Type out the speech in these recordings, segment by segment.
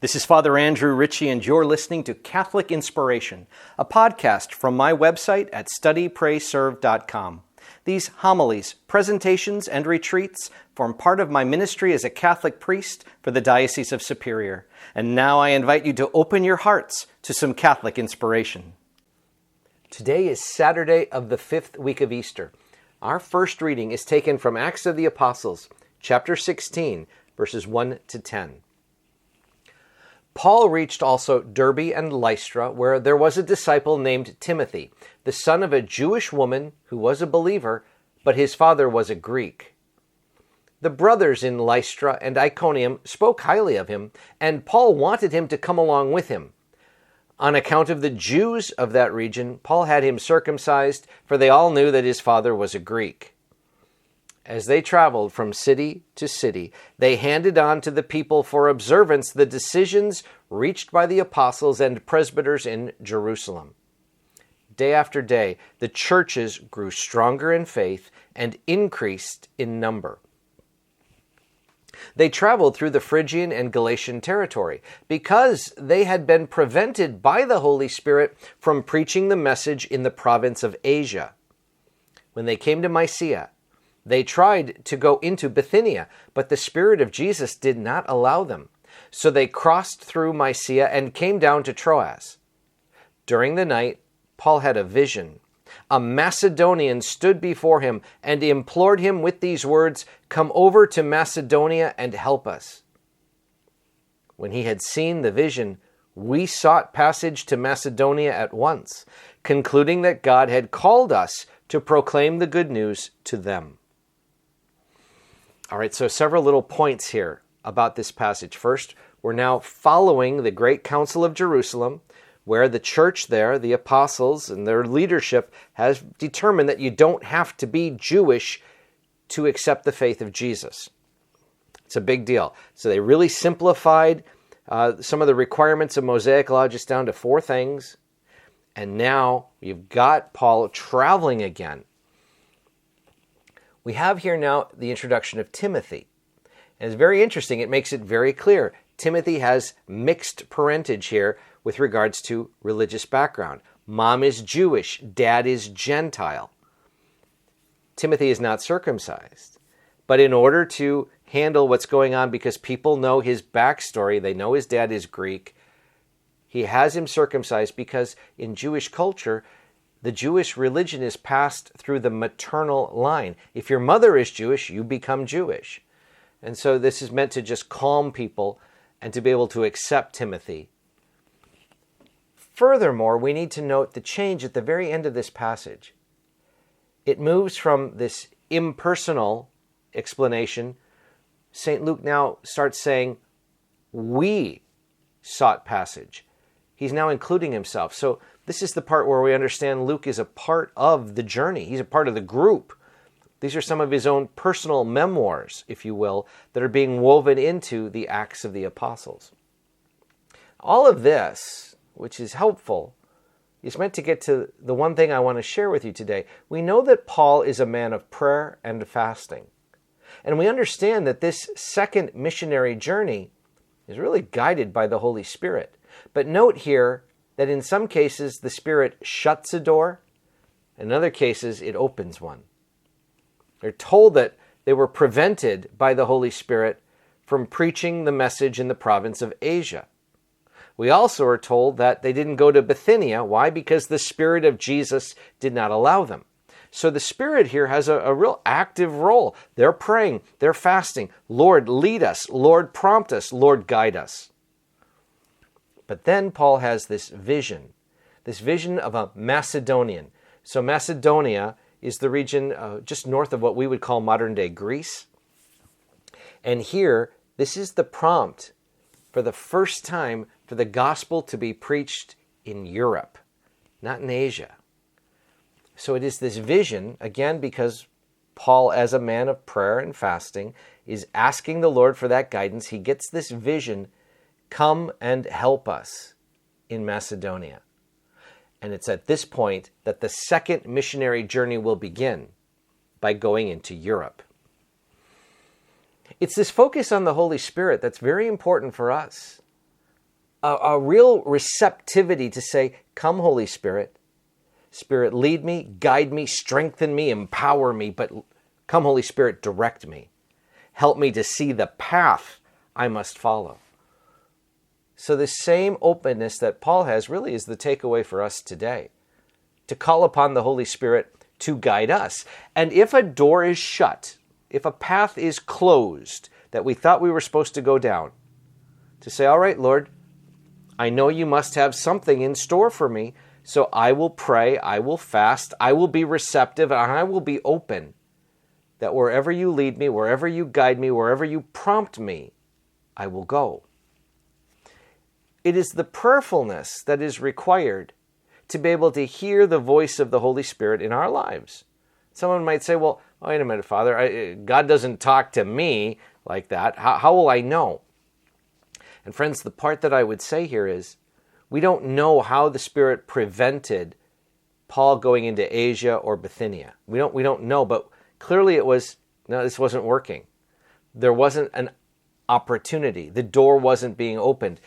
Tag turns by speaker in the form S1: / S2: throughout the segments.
S1: This is Father Andrew Ritchie, and you're listening to Catholic Inspiration, a podcast from my website at studyprayserve.com. These homilies, presentations, and retreats form part of my ministry as a Catholic priest for the Diocese of Superior. And now I invite you to open your hearts to some Catholic inspiration. Today is Saturday of the 5th week of Easter. Our first reading is taken from Acts of the Apostles, chapter 16, verses 1 to 10. Paul reached also Derbe and Lystra, where there was a disciple named Timothy, the son of a Jewish woman who was a believer, but his father was a Greek. The brothers in Lystra and Iconium spoke highly of him, and Paul wanted him to come along with him. On account of the Jews of that region, Paul had him circumcised, for they all knew that his father was a Greek. As they traveled from city to city, they handed on to the people for observance the decisions reached by the apostles and presbyters in Jerusalem. Day after day, the churches grew stronger in faith and increased in number. They traveled through the Phrygian and Galatian territory because they had been prevented by the Holy Spirit from preaching the message in the province of Asia. When they came to Mysia, they tried to go into Bithynia, but the Spirit of Jesus did not allow them. So they crossed through Mysia and came down to Troas. During the night, Paul had a vision. A Macedonian stood before him and implored him with these words, "Come over to Macedonia and help us." When he had seen the vision, we sought passage to Macedonia at once, concluding that God had called us to proclaim the good news to them. All right, so several little points here about this passage. First, we're now following the Great Council of Jerusalem, where the church there, the apostles and their leadership, has determined that you don't have to be Jewish to accept the faith of Jesus. It's a big deal. So they really simplified some of the requirements of Mosaic law just down to 4 things. And now you've got Paul traveling again. We have here now the introduction of Timothy. And it's very interesting. It makes it very clear. Timothy has mixed parentage here with regards to religious background. Mom is Jewish, dad is Gentile. Timothy is not circumcised. But in order to handle what's going on, because people know his backstory, they know his dad is Greek, he has him circumcised because in Jewish culture, the Jewish religion is passed through the maternal line. If your mother is Jewish, you become Jewish. And so this is meant to just calm people and to be able to accept Timothy. Furthermore, we need to note the change at the very end of this passage. It moves from this impersonal explanation. St. Luke now starts saying, we sought passage. He's now including himself. So this is the part where we understand Luke is a part of the journey. He's a part of the group. These are some of his own personal memoirs, if you will, that are being woven into the Acts of the Apostles. All of this, which is helpful, is meant to get to the one thing I want to share with you today. We know that Paul is a man of prayer and fasting. And we understand that this second missionary journey is really guided by the Holy Spirit. But note here that in some cases the Spirit shuts a door, in other cases it opens one. They're told that they were prevented by the Holy Spirit from preaching the message in the province of Asia. We also are told that they didn't go to Bithynia. Why? Because the Spirit of Jesus did not allow them. So the Spirit here has a real active role. They're praying, they're fasting. Lord, lead us. Lord, prompt us. Lord, guide us. But then Paul has this vision of a Macedonian. So Macedonia is the region just north of what we would call modern-day Greece. And here, this is the prompt for the first time for the gospel to be preached in Europe, not in Asia. So it is this vision, again, because Paul, as a man of prayer and fasting, is asking the Lord for that guidance. He gets this vision, come and help us in Macedonia. And it's at this point that the second missionary journey will begin by going into Europe. It's this focus on the Holy Spirit that's very important for us. a real receptivity to say, come, Holy Spirit. Spirit, lead me, guide me, strengthen me, empower me, but come, Holy Spirit, direct me. Help me to see the path I must follow. So the same openness that Paul has really is the takeaway for us today, to call upon the Holy Spirit to guide us. And if a door is shut, if a path is closed that we thought we were supposed to go down, to say, all right, Lord, I know you must have something in store for me, so I will pray, I will fast, I will be receptive, and I will be open, that wherever you lead me, wherever you guide me, wherever you prompt me, I will go. It is the prayerfulness that is required to be able to hear the voice of the Holy Spirit in our lives. Someone might say, well, wait a minute, Father, God doesn't talk to me like that. How will I know? And friends, the part that I would say here is, we don't know how the Spirit prevented Paul going into Asia or Bithynia. We don't know, but clearly this wasn't working. There wasn't an opportunity. The door wasn't being opened.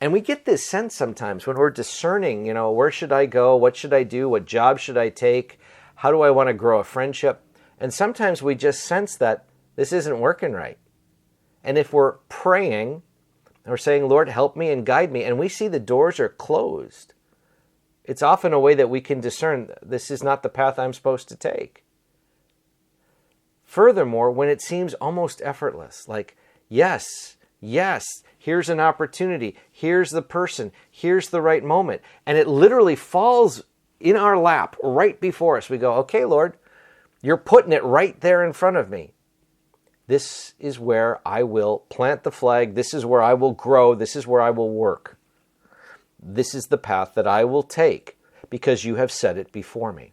S1: And we get this sense sometimes when we're discerning, where should I go? What should I do? What job should I take? How do I want to grow a friendship? And sometimes we just sense that this isn't working right. And if we're praying, and we're saying, Lord, help me and guide me, and we see the doors are closed, it's often a way that we can discern this is not the path I'm supposed to take. Furthermore, when it seems almost effortless, like, yes, here's an opportunity, here's the person, here's the right moment, and it literally falls in our lap right before us. We go, okay, Lord, you're putting it right there in front of me. This is where I will plant the flag. This is where I will grow. This is where I will work. This is the path that I will take because you have set it before me.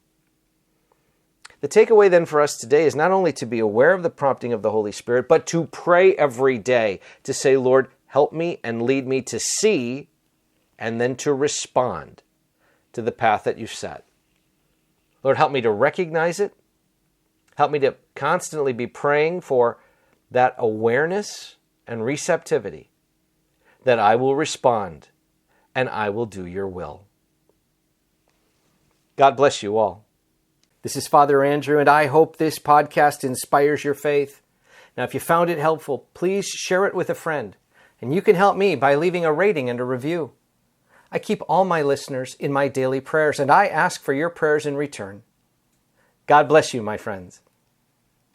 S1: The takeaway then for us today is not only to be aware of the prompting of the Holy Spirit, but to pray every day to say, Lord, help me and lead me to see and then to respond to the path that you've set. Lord, help me to recognize it. Help me to constantly be praying for that awareness and receptivity that I will respond and I will do your will. God bless you all. This is Father Andrew, and I hope this podcast inspires your faith. Now, if you found it helpful, please share it with a friend, and you can help me by leaving a rating and a review. I keep all my listeners in my daily prayers, and I ask for your prayers in return. God bless you, my friends.